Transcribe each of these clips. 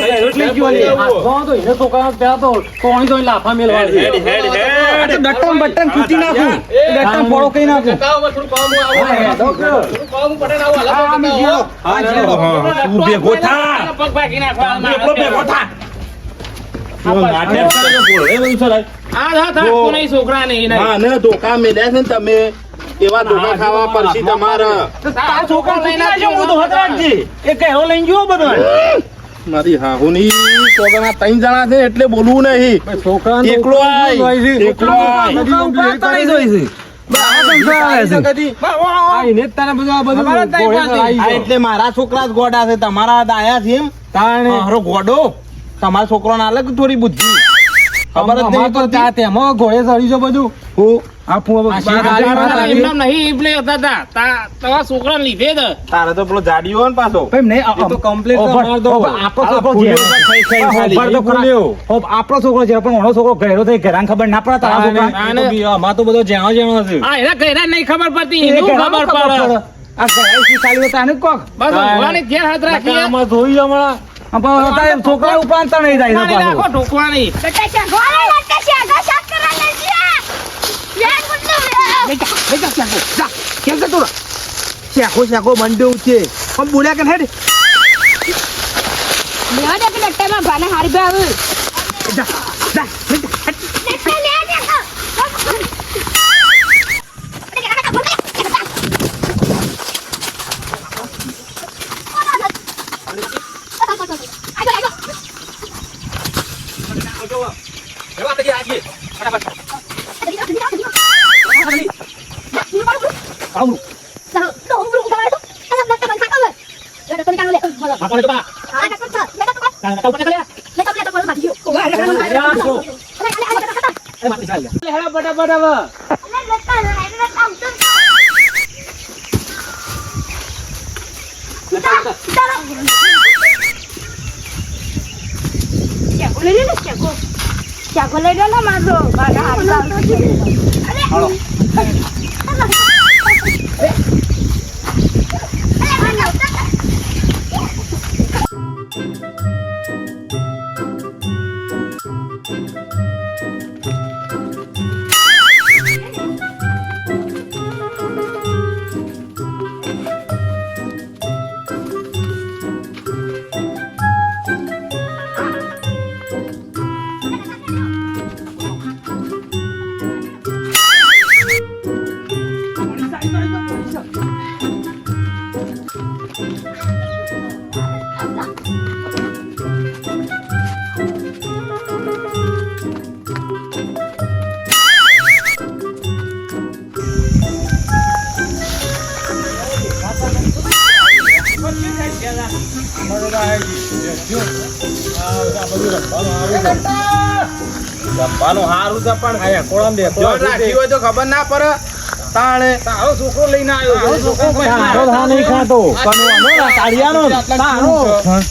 એટલે ગયો લે હાથમાં તો એને છોકરા ત્યાં તો કોણી તો લાફા મેલવા દે ડટ્ટમ બટ્ટમ કૂટી નાખું ડટ્ટમ પોળો કઈ નાખું થોડું કામ પટે ના તું ભેગો થા પગ ભાગી નાખવા ભેગો થા ધોકા મેલ્યા છે ને તમે એવા ધોકા ખાવા પછી તમારા મારી હાહુની છોકરા 3 જણા છે એટલે બોલવું નહીં એકલો એટલે મારા છોકરા જ ગોડા છે તમારા દાયા છે એમ ગોડો તમારા છોકરો ના અલગ થોડી બુદ્ધિ ખબર જ નહીં પડતી તેમાં ઘોડે ચડી છે બધું તારે તો પેલો જાડીઓ ને પાછો આપણો છોકરો છે પણ ઓનો છોકરો ઘેરો થઈ ઘેરા ખબર ના પડે તારા છોકરા તો બધો જેણો જેણો છે નહીં ખબર પડતી ખબર પડે આ ચાલ્યું તાને કોક બસ હાથ રાખી ધોઈ હમણાં છોકરા ઉપરાંત નહીં જાય ઠોકવાની શેખો મંડ્યું છે પણ બોલ્યા કે હેડ હારી ભાઈ જપ્પાનું હારું છે પણ કોળામ દે રાખી હોય તો ખબર ના પડે તાણે તારો છોકરો લઈને આવ્યો છોકરો કોઈ હારો થા નહીં ખાતો કનવાનો ના કાળિયાનો તારો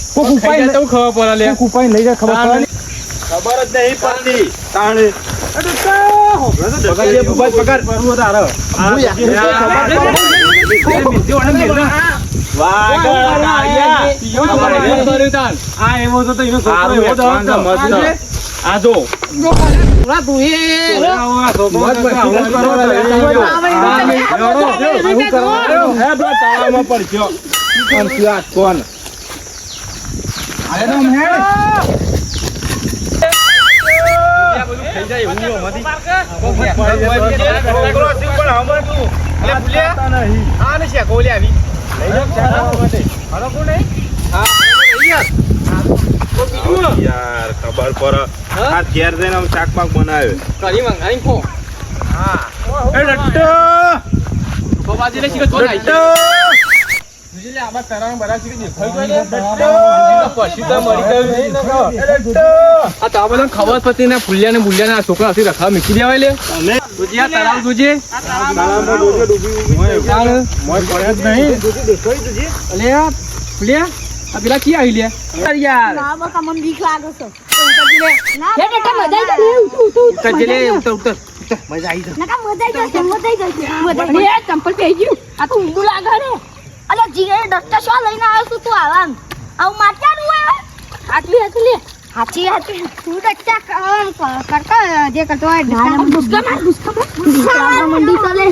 કો કુપાઈ તો ખબર પડે લે કુપાઈ લઈ જા ખબર પડે ખબર જ નહીં પડતી તાણે પકડ જે બુબાઈ પકડ પરવો તારો યાર ખબર પર આ ઘેર જઈને આમ શાક પાક બનાવે કરી મંગાઈ ખો હા એ લટ્ટો બાજી લે શીખ તો નાઈ બીજી લે આબા તરાણ બરા શીખ દેખાઈ ગયો લટ્ટો પછી તો મરી ગયો એ લટ્ટો આ તો આબા ખબર પતી ના ફુલિયા ને બુલિયા ના છોકરા આથી રખા મીકી દેવાય લે તમે દુજિયા તરાવ દુજે તરાવમાં દુજે ડૂબી મોય પડે જ નહીં દુજે દેખાઈ દુજે અલે ફુલિયા આ પેલા કી આવી લે યાર ના બકા મને બીક લાગે છે ના બેટા મજા આવી ઉતર જલે ઉતર મજા આવી છે નકા મજા આવી એ ચંપલ પહેરી ગયું આ તો ઊંડું લાગે રે અલે જીરે દસ્તા શો લઈને આવ્યો તું આવામ આવ મારવાનું હોય આટલી લે હાચી હાચી તું તો કરતા જે કરતો હોય ગુસ્કા મંડી ચાલે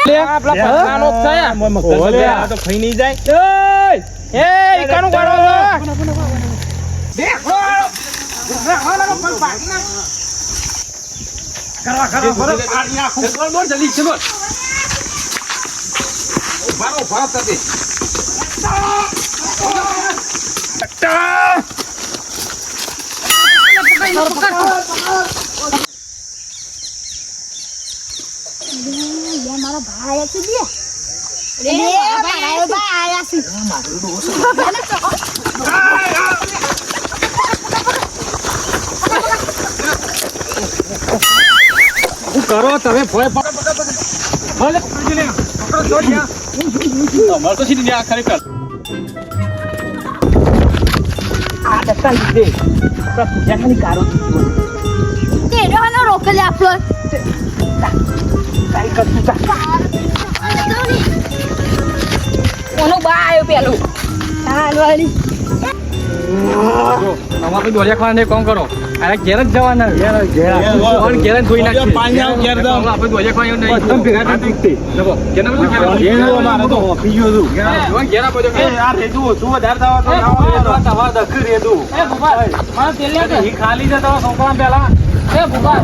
લે આપલા પથરાનો થયા ઓલે આ તો ખાઈ નહીં જાય એ કાનું ગાડો દેખો કરવા પાણી આખું બોલ જલ્દી ચલો મારો ભાત હતી મારા ભાઈ છે દે મારા ભાઈ આયા છે હું કરો તમે ભય ભલે પકડી લે પકડો જોડ્યા તમાર તો સીધી આ ખરેખર આ દત્તા લીધે આપણા પૂજાની કારો તે રોનો રોકલે આપલો કાઈ કરતું તા ઓનો બા આયો પેલું હાલ વાળી અમાર તો દોરિયા ખાવાને કોણ કરો અરે ઘેર જ જવાના કોણ ઘેર જ ધોઈ નાખી પાણી આવ ઘેર દો આપણે દોરિયા ખાવા નહીં એકદમ ભેગા કરી દીકતી જબો કેના બધું ઘેર મારે તો હોપી ગયો છું ઘેર આપો એ આ રેદુ તું વધારે દાવા તો તવા દખ રેદુ એ બુબા મારા તેલ લે ઈ ખાલી જ દવા સોંપવા પહેલા એ બુબા